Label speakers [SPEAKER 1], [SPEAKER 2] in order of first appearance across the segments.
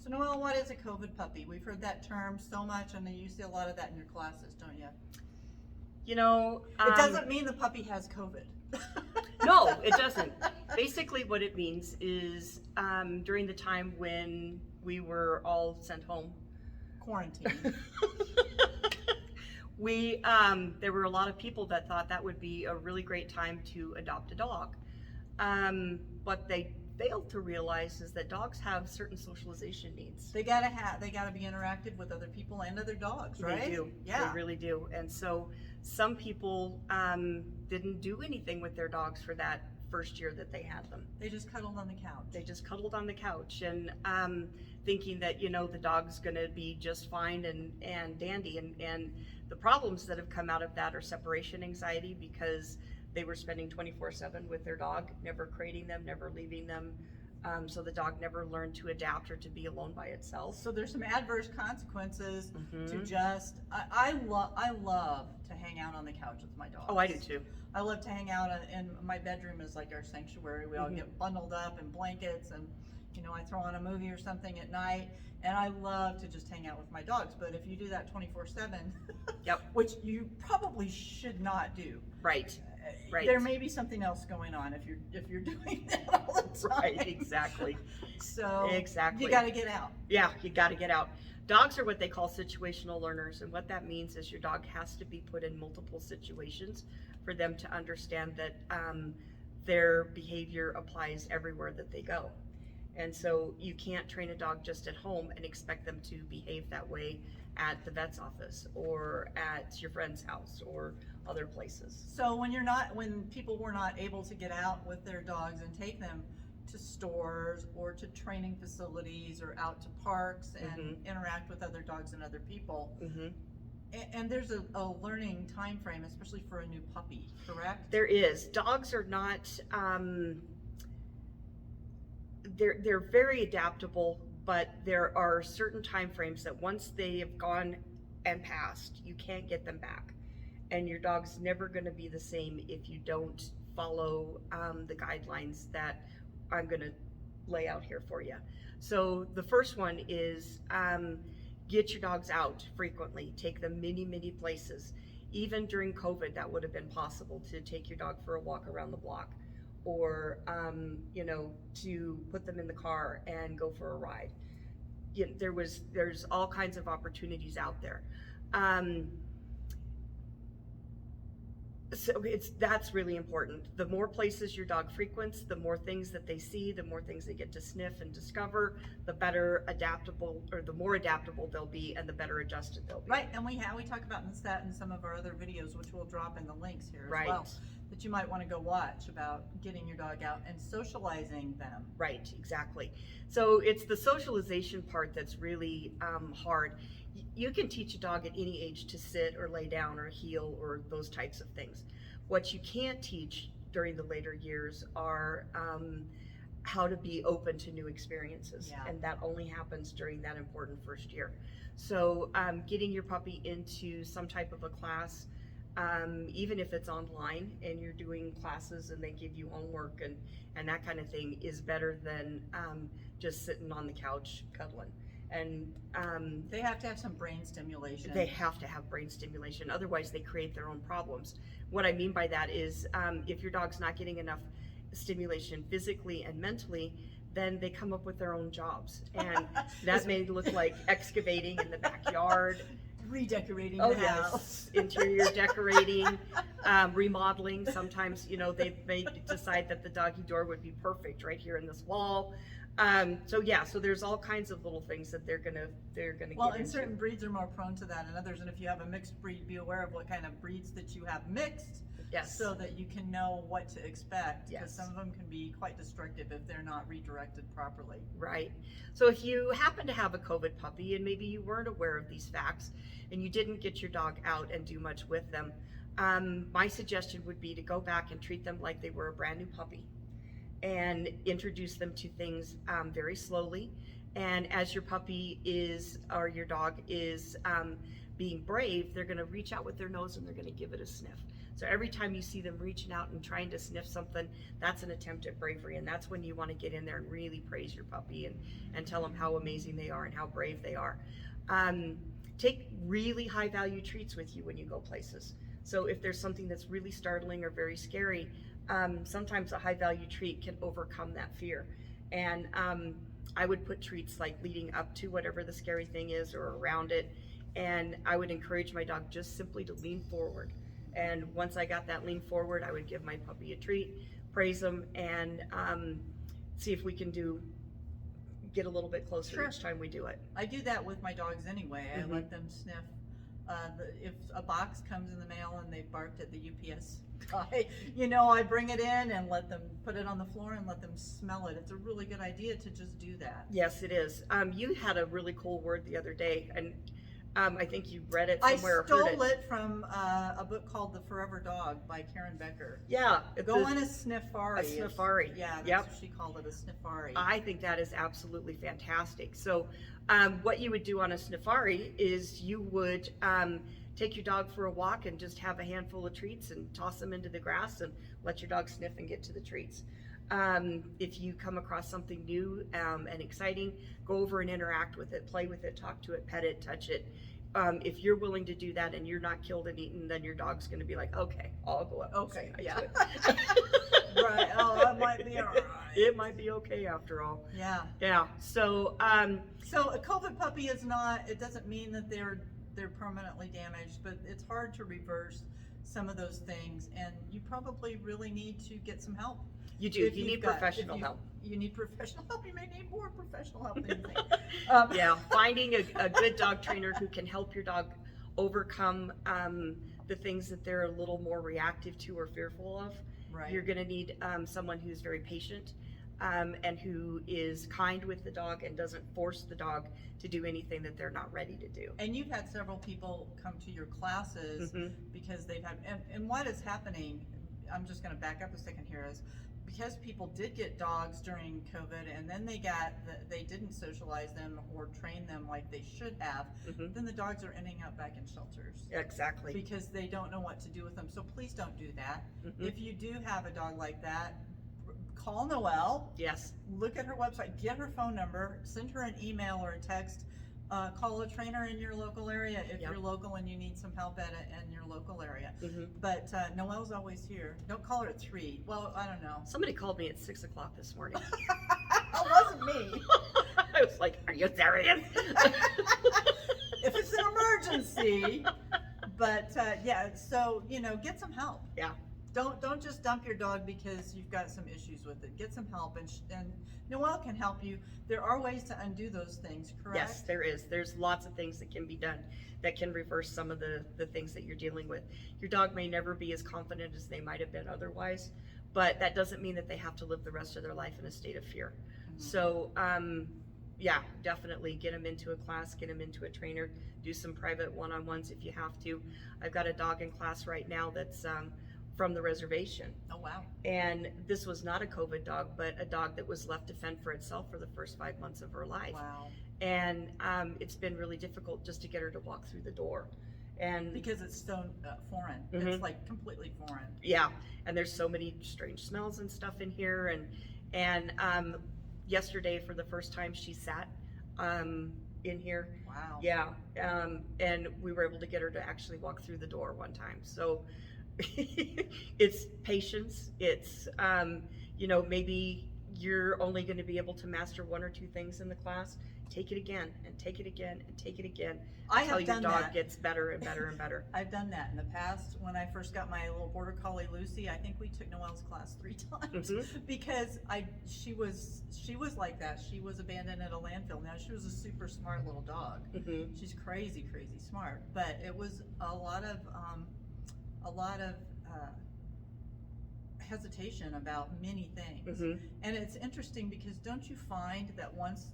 [SPEAKER 1] So Noelle, what is a COVID puppy? We've heard that term so much, and you see a lot of that in your classes, don't you?
[SPEAKER 2] You know,
[SPEAKER 1] It doesn't mean the puppy has COVID.
[SPEAKER 2] no, it doesn't. Basically what it means is during the time when we were all sent home,
[SPEAKER 1] Quarantine.
[SPEAKER 2] there were a lot of people that thought that would be a really great time to adopt a dog. What they failed to realize is that dogs have certain socialization needs.
[SPEAKER 1] They gotta be interactive with other people and other dogs, right?
[SPEAKER 2] They do.
[SPEAKER 1] Yeah.
[SPEAKER 2] They really do. And so some people didn't do anything with their dogs for that first year that they had them.
[SPEAKER 1] They just cuddled on the couch.
[SPEAKER 2] They just cuddled on the couch and thinking that, you know, the dog's gonna be just fine and dandy. And the problems that have come out of that are separation anxiety, because they were spending 24/7 with their dog, never crating them, never leaving them. So the dog never learned to adapt or to be alone by itself.
[SPEAKER 1] So there's some adverse consequences to just, I love to hang out on the couch with my dog.
[SPEAKER 2] Oh, I do too.
[SPEAKER 1] I love to hang out, and my bedroom is like our sanctuary. We all get bundled up in blankets, and you know, I throw on a movie or something at night, and I love to just hang out with my dogs. But if you do that 24/7,
[SPEAKER 2] yep,
[SPEAKER 1] which you probably should not do.
[SPEAKER 2] Right. Right.
[SPEAKER 1] There may be something else going on if you're doing that all the time.
[SPEAKER 2] Right, exactly.
[SPEAKER 1] So
[SPEAKER 2] exactly.
[SPEAKER 1] You got to get out.
[SPEAKER 2] Yeah, you got to get out. Dogs are what they call situational learners, and what that means is your dog has to be put in multiple situations for them to understand that their behavior applies everywhere that they go. And so you can't train a dog just at home and expect them to behave that way at the vet's office or at your friend's house or other places.
[SPEAKER 1] So when people were not able to get out with their dogs and take them to stores or to training facilities or out to parks and interact with other dogs and other people, and there's a learning time frame, especially for a new puppy, correct?
[SPEAKER 2] There is. Dogs are not, they're very adaptable, but there are certain time frames that once they have gone and passed, you can't get them back. And your dog's never going to be the same if you don't follow the guidelines that I'm going to lay out here for you. So the first one is get your dogs out frequently. Take them many places. Even during COVID, that would have been possible to take your dog for a walk around the block, or you know, to put them in the car and go for a ride. You know, there's all kinds of opportunities out there. So that's really important. The more places your dog frequents, the more things that they see, the more things they get to sniff and discover, the better adaptable, or the more adaptable they'll be, and the better adjusted they'll be.
[SPEAKER 1] Right, and we talk about that in some of our other videos, which we'll drop in the links here as well, that you might want to go watch about getting your dog out and socializing them.
[SPEAKER 2] Right, exactly. So it's the socialization part that's really hard. You can teach a dog at any age to sit or lay down or heel or those types of things. What you can't teach during the later years are how to be open to new experiences.
[SPEAKER 1] Yeah.
[SPEAKER 2] And that only happens during that important first year. So getting your puppy into some type of a class, even if it's online and you're doing classes and they give you homework and that kind of thing, is better than just sitting on the couch cuddling. And
[SPEAKER 1] they have to have some brain stimulation.
[SPEAKER 2] They have to have brain stimulation, otherwise they create their own problems. What I mean by that is if your dog's not getting enough stimulation physically and mentally, then they come up with their own jobs, and that may look like excavating in the backyard,
[SPEAKER 1] redecorating the house,
[SPEAKER 2] interior decorating, remodeling. Sometimes, you know, they may decide that the doggy door would be perfect right here in this wall. So there's all kinds of little things that they're gonna
[SPEAKER 1] well,
[SPEAKER 2] get
[SPEAKER 1] and
[SPEAKER 2] into.
[SPEAKER 1] certain breeds are more prone to that than others, and if you have a mixed breed, be aware of what kind of breeds that you have mixed.
[SPEAKER 2] Yes.
[SPEAKER 1] So that you can know what to expect, because
[SPEAKER 2] Yes.
[SPEAKER 1] some of them can be quite destructive if they're not redirected properly.
[SPEAKER 2] Right. So if you happen to have a COVID puppy and maybe you weren't aware of these facts and you didn't get your dog out and do much with them, my suggestion would be to go back and treat them like they were a brand new puppy and introduce them to things very slowly. And as your puppy or your dog is being brave, they're going to reach out with their nose and they're going to give it a sniff. So every time you see them reaching out and trying to sniff something, that's an attempt at bravery. And that's when you want to get in there and really praise your puppy and tell them how amazing they are and how brave they are. Take really high value treats with you when you go places. So if there's something that's really startling or very scary, sometimes a high value treat can overcome that fear. And I would put treats like leading up to whatever the scary thing is or around it. And I would encourage my dog just simply to lean forward. And once I got that lean forward, I would give my puppy a treat, praise them, and see if we can get a little bit closer each time we do it.
[SPEAKER 1] I do that with my dogs anyway. I let them sniff. If a box comes in the mail and they've barked at the UPS guy, I bring it in and let them put it on the floor and let them smell it. It's a really good idea to just do that.
[SPEAKER 2] Yes, it is. You had a really cool word the other day, and I think you read it somewhere.
[SPEAKER 1] I stole it from a book called The Forever Dog by Karen Becker.
[SPEAKER 2] Yeah.
[SPEAKER 1] Go on a sniffari.
[SPEAKER 2] A sniffari.
[SPEAKER 1] Yeah, that's what she called it, a sniffari.
[SPEAKER 2] I think that is absolutely fantastic. So what you would do on a sniffari is you would take your dog for a walk and just have a handful of treats and toss them into the grass and let your dog sniff and get to the treats. If you come across something new and exciting, go over and interact with it, play with it, talk to it, pet it, touch it. If you're willing to do that and you're not killed and eaten, then your dog's going to be like, okay, I'll go up.
[SPEAKER 1] Okay,
[SPEAKER 2] and say
[SPEAKER 1] yeah.
[SPEAKER 2] hi to it.
[SPEAKER 1] Right. Oh, that might be all right.
[SPEAKER 2] It might be okay after all.
[SPEAKER 1] Yeah.
[SPEAKER 2] Yeah. So,
[SPEAKER 1] so a COVID puppy is not. It doesn't mean that they're permanently damaged, but it's hard to reverse some of those things, and you probably really need to get some help.
[SPEAKER 2] You do. You need professional help.
[SPEAKER 1] You need professional help. You may need more professional help than you think.
[SPEAKER 2] Yeah, finding a good dog trainer who can help your dog overcome the things that they're a little more reactive to or fearful of.
[SPEAKER 1] Right.
[SPEAKER 2] You're going to need someone who's very patient and who is kind with the dog and doesn't force the dog to do anything that they're not ready to do.
[SPEAKER 1] And you've had several people come to your classes because they've had, and what is happening, I'm just going to back up a second here, is because people did get dogs during COVID and then they didn't socialize them or train them like they should have, then the dogs are ending up back in shelters.
[SPEAKER 2] Exactly.
[SPEAKER 1] Because they don't know what to do with them. So please don't do that. If you do have a dog like that, call Noelle.
[SPEAKER 2] Yes.
[SPEAKER 1] Look at her website, get her phone number, send her an email or a text. Call a trainer in your local area if you're local and you need some help at it in your local area. But Noelle's always here. Don't call her at 3. Well, I don't know.
[SPEAKER 2] Somebody called me at 6 o'clock this morning.
[SPEAKER 1] It wasn't me.
[SPEAKER 2] I was like, are you serious?
[SPEAKER 1] If it's an emergency. But yeah, so get some help.
[SPEAKER 2] Yeah.
[SPEAKER 1] Don't just dump your dog because you've got some issues with it. Get some help, and Noelle can help you. There are ways to undo those things, correct?
[SPEAKER 2] Yes, there is. There's lots of things that can be done that can reverse some of the things that you're dealing with. Your dog may never be as confident as they might have been otherwise, but that doesn't mean that they have to live the rest of their life in a state of fear. So, yeah, definitely get them into a class, get them into a trainer, do some private one-on-ones if you have to. I've got a dog in class right now that's from the reservation.
[SPEAKER 1] Oh, wow.
[SPEAKER 2] And this was not a COVID dog, but a dog that was left to fend for itself for the first 5 months of her life.
[SPEAKER 1] Wow.
[SPEAKER 2] And it's been really difficult just to get her to walk through the door. And
[SPEAKER 1] because it's so foreign. It's like completely foreign.
[SPEAKER 2] Yeah, and there's so many strange smells and stuff in here. And yesterday, for the first time, she sat in here.
[SPEAKER 1] Wow.
[SPEAKER 2] Yeah, and we were able to get her to actually walk through the door one time. So it's patience. It's maybe you're only going to be able to master 1 or 2 things in the class. Take it again and take it again and take it again until your dog gets better and better and better.
[SPEAKER 1] I've done that in the past. When I first got my little border collie Lucy, I think we took Noelle's class 3 times because she was like that. She was abandoned at a landfill. Now she was a super smart little dog. She's crazy smart, but it was a lot of hesitation about many things. And it's interesting because don't you find that once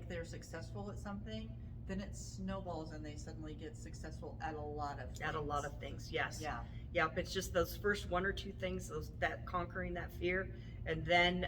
[SPEAKER 1] they're successful at something, then it snowballs and they suddenly get successful at a lot of things.
[SPEAKER 2] At a lot of things, yes.
[SPEAKER 1] Yeah.
[SPEAKER 2] Yep, it's just those first 1 or 2 things, that conquering that fear, and then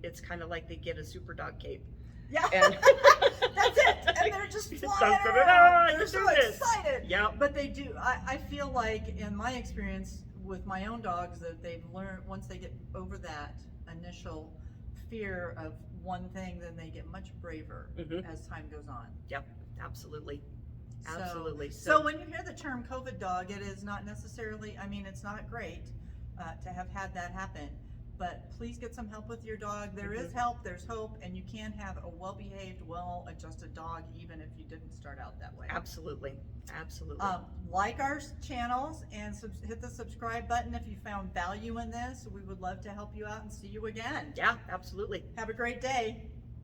[SPEAKER 2] it's kind of like they get a super dog cape.
[SPEAKER 1] Yeah,
[SPEAKER 2] and
[SPEAKER 1] that's it. And they're just flying around. They're so excited.
[SPEAKER 2] Yeah.
[SPEAKER 1] But they do. I feel like, in my experience, with my own dogs, that they've learned, once they get over that initial fear of one thing, then they get much braver as time goes on.
[SPEAKER 2] Yep, absolutely.
[SPEAKER 1] So-
[SPEAKER 2] Absolutely.
[SPEAKER 1] So when you hear the term COVID dog, it is not necessarily, I mean, it's not great to have had that happen, but please get some help with your dog. There is help, there's hope, and you can have a well-behaved, well-adjusted dog even if you didn't start out that way.
[SPEAKER 2] Absolutely. Absolutely.
[SPEAKER 1] Like our channels and hit the subscribe button if you found value in this. We would love to help you out and see you again.
[SPEAKER 2] Yeah, absolutely.
[SPEAKER 1] Have a great day.